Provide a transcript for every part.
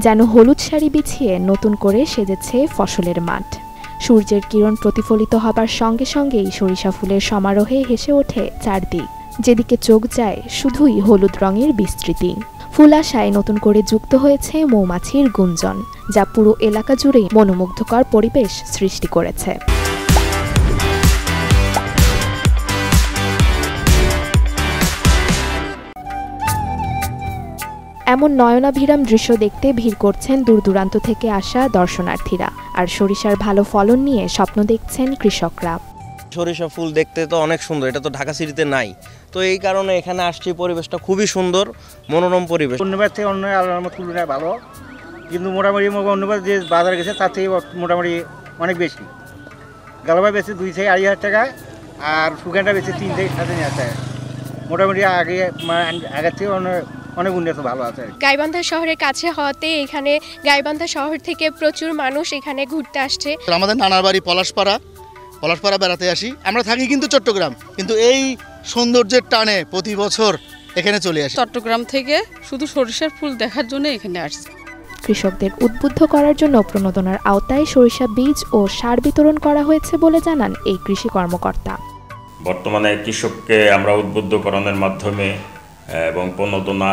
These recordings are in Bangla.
যেন হলুদ শাড়ি বিছিয়ে নতুন করে সেজেছে ফসলের মাঠ। সূর্যের কিরণ প্রতিফলিত হবার সঙ্গে সঙ্গেই সরিষা ফুলের সমারোহে হেসে ওঠে চারদিক। যেদিকে চোখ যায় শুধুই হলুদ রঙের বিস্তৃতি। ফুল আশায় নতুন করে যুক্ত হয়েছে মৌমাছির গুঞ্জন, যা পুরো এলাকা জুড়েই মনোমুগ্ধকর পরিবেশ সৃষ্টি করেছে। এমন নয়নাভিরাম দৃশ্য দেখতে ভিড় করছেন দূর দূরান্ত থেকে আসা দর্শনার্থীরা। আর সরিষার ভালো ফলন নিয়ে স্বপ্ন দেখছেন কৃষকরা। সরিষা ফুল দেখতে তো অনেক সুন্দর, এটা তো ঢাকা সিটিতে নাই, তো এই কারণে এখানে আসছি। পরিবেশটা খুবই সুন্দর, মনোরম পরিবেশ। অন্যবার থেকে অন্য আলাদা তুলনায় ভালো, কিন্তু মোটামুটি অন্যবার যে বাজার গেছে তার থেকে মোটামুটি অনেক বেশি। গালবা বেশি 2 থেকে 2.5 হাজার টাকা, আর শুকানটা বেশি 3 থেকে 7.5 টাকা। মোটামুটি আগের থেকে অনেক উন্নত ভালো আছে। গাইবান্ধা শহরের কাছে হওয়াতে এখানে গাইবান্ধা শহর থেকে প্রচুর মানুষ এখানে ঘুরতে আসছে। আমাদের নানার বাড়ি পলাশপাড়া বেড়াতে আসি। আমরা থাকি কিন্তু চট্টগ্রাম, কিন্তু এই সৌন্দর্যের টানে প্রতি বছর এখানে চলে আসি। চট্টগ্রাম থেকে শুধু সরিষার ফুল দেখার জন্য এখানে আসছে। কৃষকদের উদ্বুদ্ধ করার জন্য প্রণোদনার আওতায় সরিষা বীজ ও সার বিতরণ করা হয়েছে বলে জানান এই কৃষি কর্মকর্তা। বর্তমানে কৃষককে আমরা উদ্বুদ্ধকরণের মাধ্যমে এবং প্রণোদনা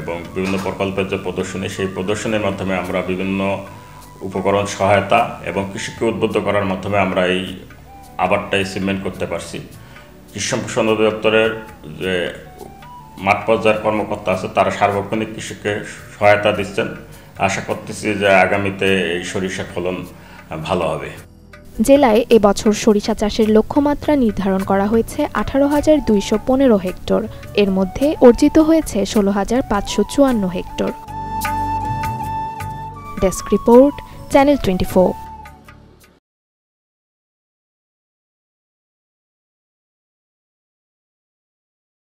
এবং বিভিন্ন প্রকল্পের যে প্রদর্শনী, সেই প্রদর্শনীর মাধ্যমে আমরা বিভিন্ন উপকরণ সহায়তা এবং কৃষককে উদ্বুদ্ধ করার মাধ্যমে আমরা এই আবারটা অ্যাচিভমেন্ট করতে পারছি। কৃষি সম্প্রসারণ অধিদপ্তরের যে মাঠ পর্যায়ের কর্মকর্তা আছে তারা সার্বক্ষণিক কৃষককে সহায়তা দিচ্ছেন। আশা করতেছি যে আগামীতে এই সরিষা ফলন ভালো হবে। জেলায় এবছর সরিষা চাষের লক্ষ্যমাত্রা নির্ধারণ করা হয়েছে 18,215 হেক্টর। এর মধ্যে অর্জিত হয়েছে 16,554 হেক্টর। Desk report, channel 24।